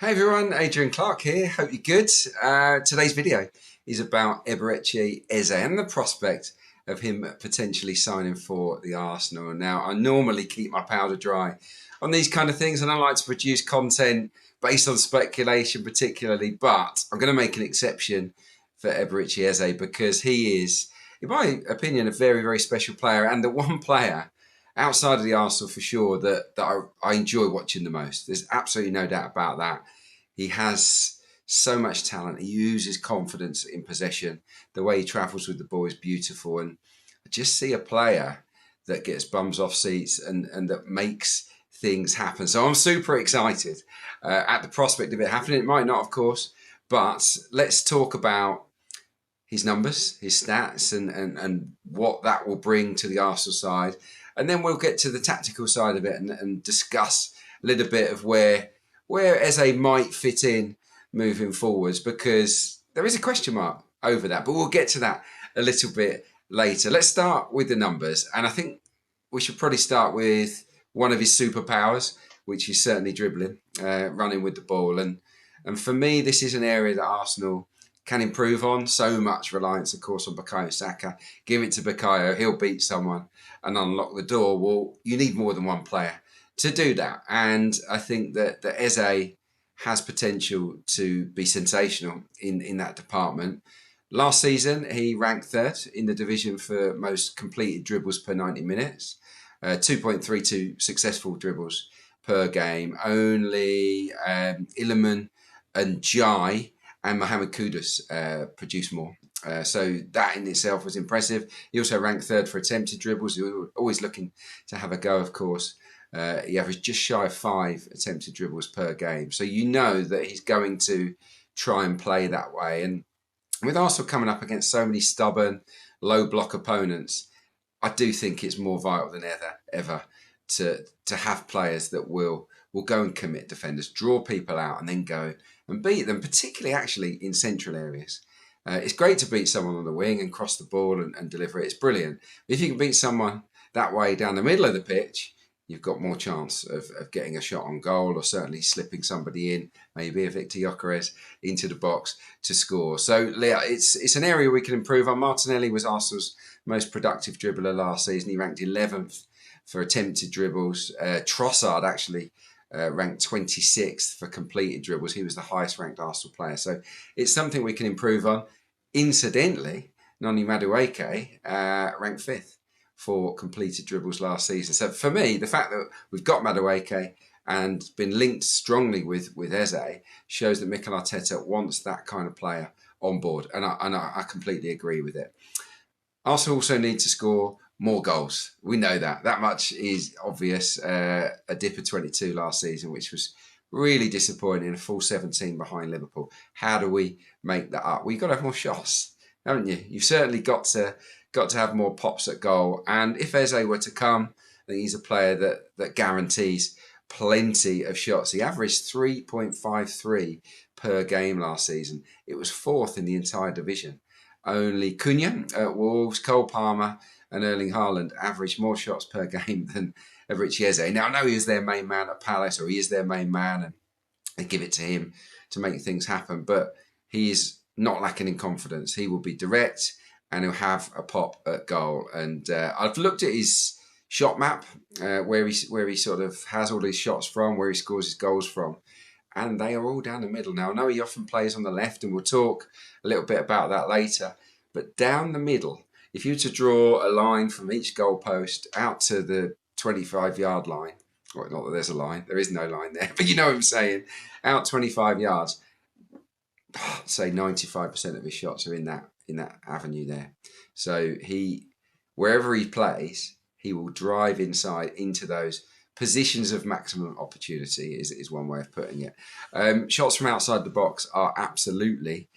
Hey everyone, Adrian Clarke here. Hope you're good. Today's video is about Eberechi Eze and the prospect of him potentially signing for the Arsenal. Now, I normally keep my powder dry on these kind of things, and I like to produce content based on speculation, particularly. But I'm going to make an exception for Eberechi Eze because he is, in my opinion, a very, very special player, and the one player outside of the Arsenal for sure that I enjoy watching the most. There's absolutely no doubt about that. He has so much talent. He uses confidence in possession. The way he travels with the ball is beautiful. And I just see a player that gets bums off seats and that makes things happen. So I'm super excited at the prospect of it happening. It might not, of course, but let's talk about his numbers, his stats, and what that will bring to the Arsenal side. And then we'll get to the tactical side of it and discuss a little bit of where Eze might fit in moving forwards, because there is a question mark over that. But we'll get to that a little bit later. Let's start with the numbers. And I think we should probably start with one of his superpowers, which is certainly dribbling, running with the ball. And for me, this is an area that Arsenal can improve on. So much reliance, of course, on Bukayo Saka. Give it to Bukayo, he'll beat someone and unlock the door. Well, you need more than one player to do that. And I think that Eze has potential to be sensational in that department. Last season, he ranked third in the division for most completed dribbles per 90 minutes, 2.32 successful dribbles per game. Only Iliman and Jai and Mohamed Kudus produced more. So that in itself was impressive. He also ranked third for attempted dribbles. He was always looking to have a go, of course. He averaged just shy of 5 attempted dribbles per game. So you know that he's going to try and play that way. And with Arsenal coming up against so many stubborn, low block opponents, I do think it's more vital than ever to have players that will go and commit defenders, draw people out, and then go and beat them, particularly actually in central areas. It's great to beat someone on the wing and cross the ball and deliver it. It's brilliant. If you can beat someone that way down the middle of the pitch, you've got more chance of getting a shot on goal, or certainly slipping somebody in, maybe a Victor Gyökeres, into the box to score. So it's an area we can improve on. Martinelli was Arsenal's most productive dribbler last season. He ranked 11th for attempted dribbles. Trossard actually ranked 26th for completed dribbles. He was the highest ranked Arsenal player. So it's something we can improve on. Incidentally, Noni Madueke ranked 5th for completed dribbles last season. So for me, the fact that we've got Madueke and been linked strongly with Eze shows that Mikel Arteta wants that kind of player on board. And I completely agree with it. Arsenal also need to score more goals. We know that. That much is obvious. A dip of 22 last season, which was really disappointing. A full 17 behind Liverpool. How do we make that up? Well, you've got to have more shots, haven't you? You've certainly got to have more pops at goal. And if Eze were to come, I think he's a player that guarantees plenty of shots. He averaged 3.53 per game last season. It was 4th in the entire division. Only Cunha at Wolves, Cole Palmer and Erling Haaland averaged more shots per game than Eberechi Eze. Now, I know he is their main man at Palace, or he is their main man, and they give it to him to make things happen. But he is not lacking in confidence. He will be direct and he'll have a pop at goal. And I've looked at his shot map, where he sort of has all his shots from, where he scores his goals from. And they are all down the middle. Now, I know he often plays on the left, and we'll talk a little bit about that later. But down the middle, if you were to draw a line from each goalpost out to the 25-yard line, well, not that there's a line, there is no line there, but you know what I'm saying, out 25 yards, say 95% of his shots are in that avenue there. So wherever he plays, he will drive inside into those positions of maximum opportunity is one way of putting it. Shots from outside the box are absolutely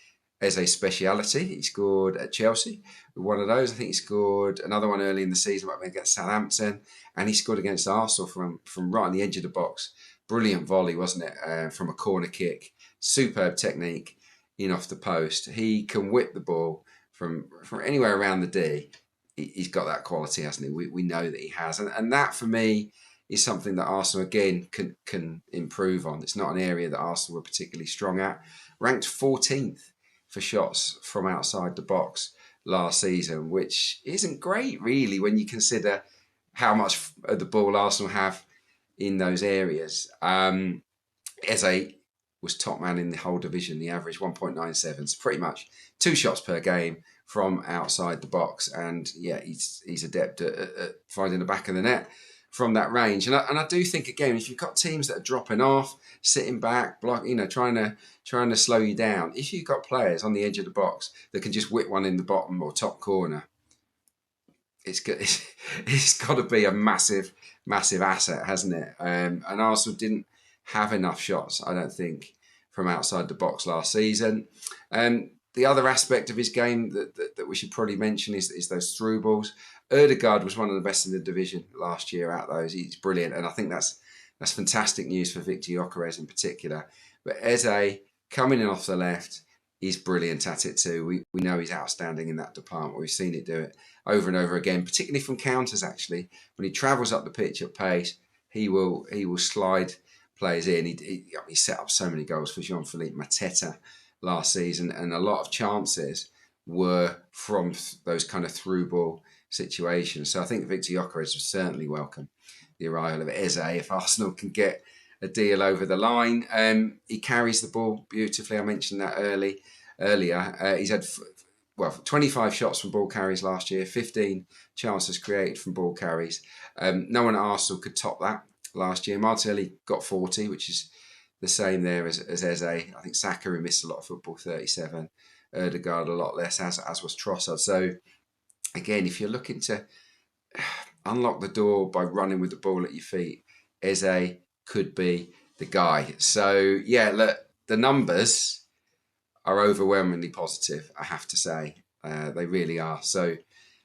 Eze's speciality. He scored at Chelsea with one of those. I think he scored another one early in the season against Southampton, and he scored against Arsenal from right on the edge of the box. Brilliant volley, wasn't it? From a corner kick. Superb technique in off the post. He can whip the ball from anywhere around the D. He's got that quality, hasn't he? We know that he has. And that, for me, is something that Arsenal again can improve on. It's not an area that Arsenal were particularly strong at. Ranked 14th for shots from outside the box last season, which isn't great really when you consider how much of the ball Arsenal have in those areas. Eze was top man in the whole division, the average 1.97, so pretty much 2 shots per game from outside the box. And yeah, he's adept at finding the back of the net from that range. And I do think, again, if you've got teams that are dropping off, sitting back, trying to slow you down, if you've got players on the edge of the box that can just whip one in the bottom or top corner, it's got to be a massive asset, hasn't it? And Arsenal didn't have enough shots, I don't think, from outside the box last season. The other aspect of his game that we should probably mention is those through balls. Ødegaard was one of the best in the division last year at those. He's brilliant, and I think that's fantastic news for Victor Gyökeres in particular. But Eze, coming in off the left, he's brilliant at it too. We know he's outstanding in that department. We've seen it do it over and over again, particularly from counters. Actually, when he travels up the pitch at pace, he will slide players in. He set up so many goals for Jean-Philippe Mateta last season, and a lot of chances were from those kind of through ball situations. So I think Victor Gyökeres will certainly welcome the arrival of Eze if Arsenal can get a deal over the line. He carries the ball beautifully. I mentioned that earlier. He's had 25 shots from ball carries last year, 15 chances created from ball carries. No one at Arsenal could top that last year. Martinelli got 40, which is the same there as Eze. I think Saka, who missed a lot of football, 37. Ødegaard a lot less, as was Trossard. So again, if you're looking to unlock the door by running with the ball at your feet, Eze could be the guy. So yeah, look, the numbers are overwhelmingly positive, I have to say. They really are. So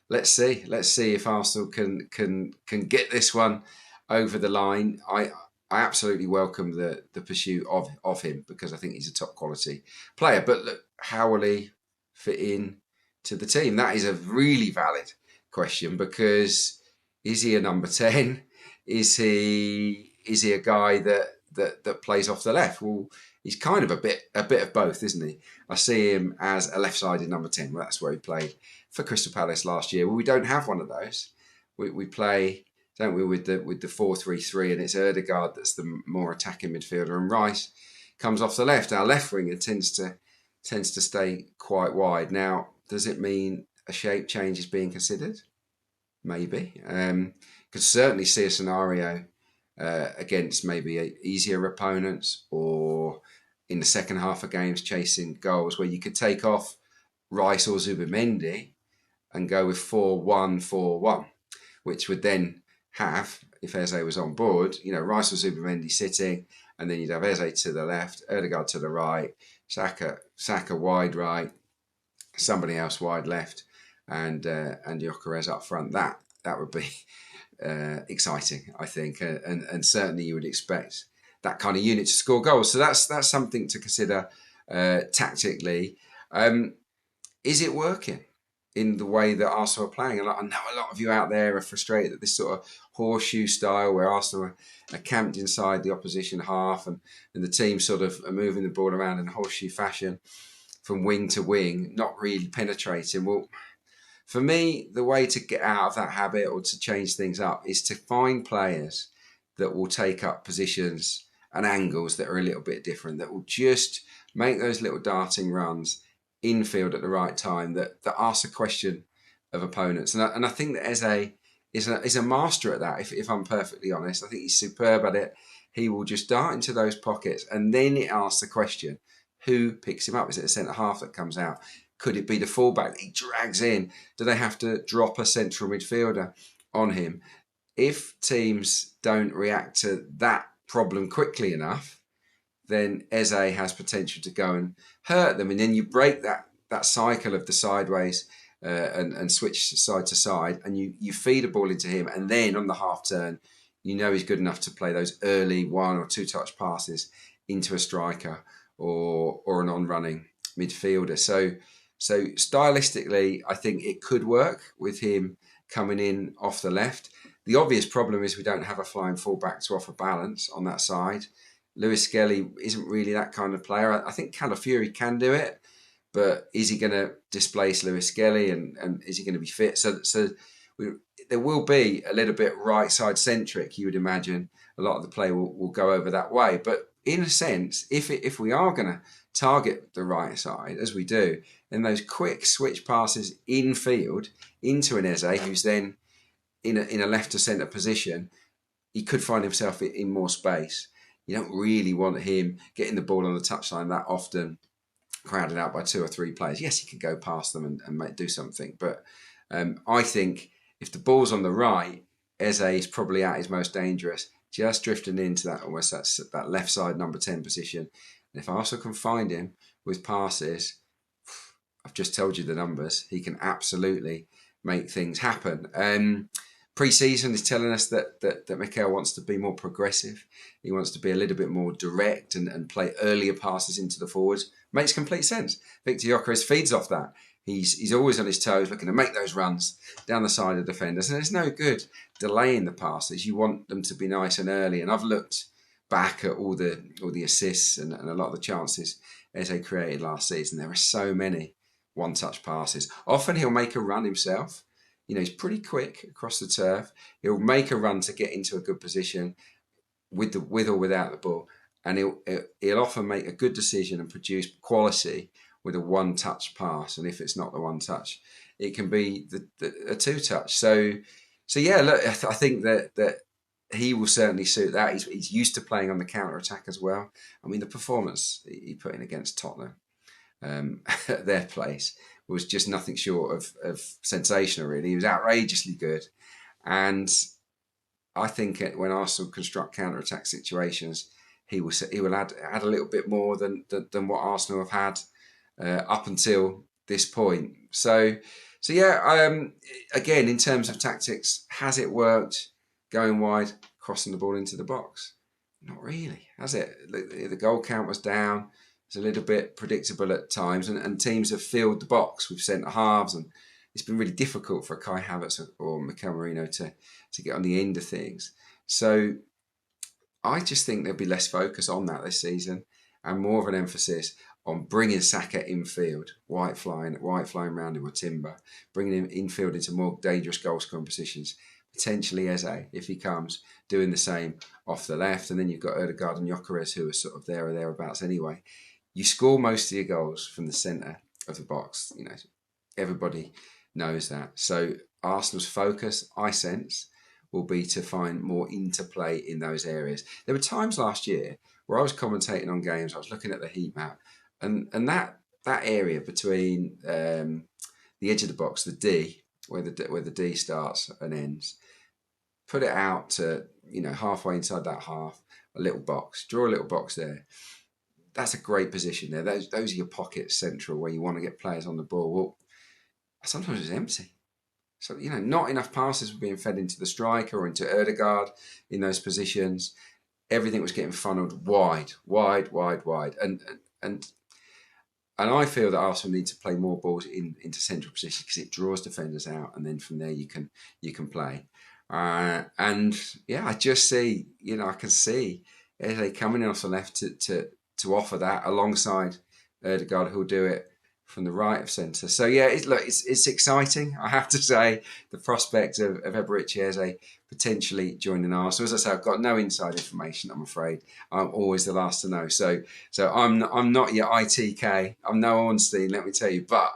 let's see if Arsenal can get this one over the line. I absolutely welcome the pursuit of him, because I think he's a top quality player. But look, how will he fit in to the team? That is a really valid question, because is he a number 10? Is he a guy that plays off the left? Well, he's kind of a bit of both, isn't he? I see him as a left-sided number 10. Well, that's where he played for Crystal Palace last year. Well, we don't have one of those. We play, don't we, with the 4-3-3, and it's Ødegaard that's the more attacking midfielder, and Rice comes off the left. Our left winger tends to stay quite wide. Now, does it mean a shape change is being considered? Maybe. Could certainly see a scenario against maybe easier opponents, or in the second half of games chasing goals, where you could take off Rice or Zubimendi and go with 4-1-4-1, which would then have, if Eze was on board, Rice or Zubimendi sitting, and then you'd have Eze to the left, Ødegaard to the right, Saka wide right, somebody else wide left, and Gyökeres up front. That would be exciting, I think, and certainly you would expect that kind of unit to score goals. So that's something to consider tactically. Is it working in the way that Arsenal are playing? And I know a lot of you out there are frustrated at this sort of horseshoe style, where Arsenal are camped inside the opposition half, and the team sort of are moving the ball around in a horseshoe fashion from wing to wing, not really penetrating. Well, for me, the way to get out of that habit, or to change things up, is to find players that will take up positions and angles that are a little bit different, that will just make those little darting runs infield at the right time, that ask a question of opponents. And I think that Eze is a master at that, if I'm perfectly honest. I think he's superb at it. He will just dart into those pockets, and then it asks the question, who picks him up? Is it a centre-half that comes out? Could it be the fullback that he drags in? Do they have to drop a central midfielder on him? If teams don't react to that problem quickly enough, then Eze has potential to go and hurt them. And then you break that cycle of the sideways and switch side to side, and you feed a ball into him, and then on the half turn, he's good enough to play those early 1 or 2 touch passes into a striker or an on-running midfielder. So stylistically, I think it could work with him coming in off the left. The obvious problem is we don't have a flying fullback to offer balance on that side. Lewis Skelly isn't really that kind of player. I think Calafiori can do it, but is he going to displace Lewis Skelly, and is he going to be fit? There will be a little bit right side centric, you would imagine. A lot of the play will go over that way. But in a sense, if we are going to target the right side, as we do, then those quick switch passes in field into an Eze, who's then in a left to centre position, he could find himself in more space. You don't really want him getting the ball on the touchline that often, crowded out by 2 or 3 players. Yes, he could go past them and do something, but I think if the ball's on the right, Eze is probably at his most dangerous, just drifting into that almost that left side number 10 position. And if Arsenal can find him with passes, I've just told you the numbers, he can absolutely make things happen. Pre-season is telling us that Mikel wants to be more progressive. He wants to be a little bit more direct and play earlier passes into the forwards. Makes complete sense. Victor Gyökeres feeds off that. He's always on his toes, looking to make those runs down the side of defenders. And it's no good delaying the passes. You want them to be nice and early. And I've looked back at all the assists and a lot of the chances Eze created last season. There are so many one-touch passes. Often he'll make a run himself. He's pretty quick across the turf. He'll make a run to get into a good position with or without the ball. And he'll often make a good decision and produce quality with a one-touch pass. And if it's not the one touch, it can be a two-touch. So yeah, look, I think that he will certainly suit that. He's used to playing on the counter-attack as well. I mean, the performance he put in against Tottenham at their place was just nothing short of sensational, really. He was outrageously good. And I think when Arsenal construct counter-attack situations, he will add a little bit more than what Arsenal have had up until this point. So yeah, again, in terms of tactics, has it worked going wide, crossing the ball into the box? Not really, has it? The goal count was down. It's a little bit predictable at times, and teams have filled the box with centre halves, and it's been really difficult for Kai Havertz or Mikel Merino to get on the end of things. So I just think there'll be less focus on that this season, and more of an emphasis on bringing Saka infield, white flying round him with Timber, bringing him infield into more dangerous goal scoring positions. Potentially Eze, if he comes, doing the same off the left, and then you've got Odegaard and Gyökeres who are sort of there or thereabouts anyway. You score most of your goals from the centre of the box. Everybody knows that. So Arsenal's focus, I sense, will be to find more interplay in those areas. There were times last year where I was commentating on games, I was looking at the heat map, and that area between the edge of the box, the D, where the D starts and ends, put it out to halfway inside that half, a little box, draw a little box there. That's a great position there. Those are your pockets central where you want to get players on the ball. Well, sometimes it's empty. So, not enough passes were being fed into the striker or into Odegaard in those positions. Everything was getting funneled wide. And I feel that Arsenal need to play more balls into central position because it draws defenders out, and then from there you can play. And yeah, I just see, I can see Eze coming in off the left to offer that alongside Odegaard, who'll do it from the right of centre. So yeah, it's exciting. I have to say, the prospect of Eberechi Eze potentially joining Arsenal. As I say, I've got no inside information, I'm afraid. I'm always the last to know. So I'm not your ITK. I'm no Ornstein, let me tell you. But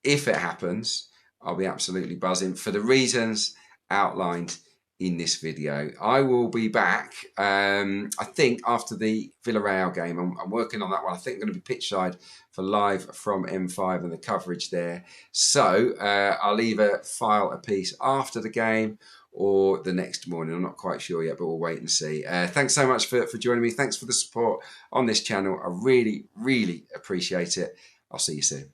if it happens, I'll be absolutely buzzing for the reasons outlined in this video. I will be back, I think, after the Villarreal game. I'm working on that one. I think I'm going to be pitch side for live from M5 and the coverage there. So I'll either file a piece after the game or the next morning. I'm not quite sure yet, but we'll wait and see. Thanks so much for joining me. Thanks for the support on this channel. I really, really appreciate it. I'll see you soon.